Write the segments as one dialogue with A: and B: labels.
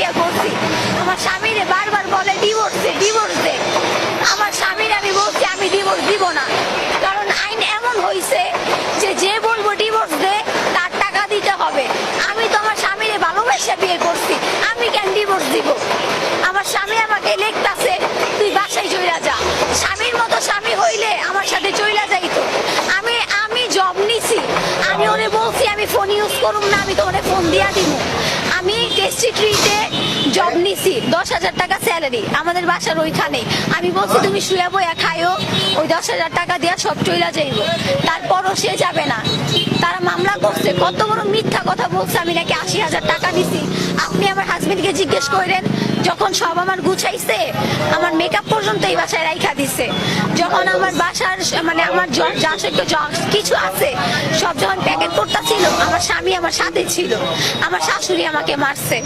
A: বিয়ে করছি। আমার স্বামীরে বারবার বলে ডিভোর্স দে, ডিভোর্স দে। আমার স্বামীর আমি বলছি আমি ডিভোর্স দিব না, কারণ আইন এমন হয়েছে যে যে বলবো ডিভোর্স দে তার টাকা দিতে হবে। আমি তো আমার স্বামীরে ভালোবাসা বিয়ে করছি, আমি কেন ডিভোর্স দিব? আমার স্বামী আমাকে লিখতাছে তুই বাসায় চইলা যা। স্বামীর মতো স্বামী হইলে আমার সাথে চইলা যাইতো। আমি আমি জব নিছি, আমি ওরে বলছি আমি ফোন ইউজ করুম না, আমি তো ওরে ফোন দিয়া দিব। আমি টেস্টি ট্রিতে জব নিছি, 10,000 টাকা স্যালারি, আমাদের বাসার ওইখানে। আমি বলছি তুমি শুয়ে বইয়া খাইও, ওই 10,000 টাকা দিয়া সব চইলা যাইব। তারপরও সে যাবে না, তারা মামলা করছে। কত বড় মিথ্যা কথা বলছে, আমি নাকি 80,000 টাকা দিছি। আপনি আমার হাজবেন্ডকে জিজ্ঞেস করেন, যখন সব আমার গুছাইছে, আমার মেকআপ পর্যন্ত এই বাসায় রাইখা দিছে। যখন আমার বাসার মানে আমার যা কিছু আছে সব যখন প্যাকেট করতেছিল, আমার স্বামী আমার সাথে ছিল, আমার শাশুড়ি আমাকে মারছে।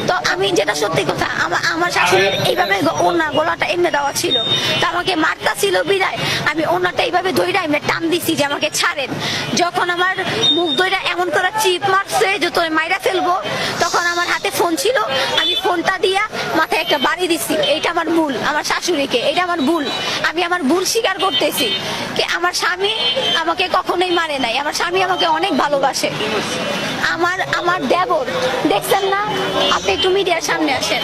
A: তো আমি যেটা সত্যি কথা, আমার শাশুড়ির এইভাবে ওনার গলাটা এমনি দেওয়া ছিল, তো আমাকে মারতা ছিল বিদায় আমি ওনাটা এইভাবে ধইরা এমনি টান দিছি যে আমাকে ছাড়েন। যখন আমার মুখ ধইরা এমন করে চিপ মারছে যে তোর মাইরা ফেলবো, তখন আমার হাতে ফোন ছিল, আমি ফোনটা দিয়া মাথায় একটা বাড়ি দিছি। এইটা আমার ভুল, আমার শাশুড়িকে, এটা আমার ভুল, আমি আমার ভুল স্বীকার করতেছি। কি আমার স্বামী আমাকে কখনোই মারে নাই, আমার স্বামী আমাকে অনেক ভালোবাসে। আমার দেবর দেখছেন না, আপনি একটু মিডিয়ার সামনে আসেন।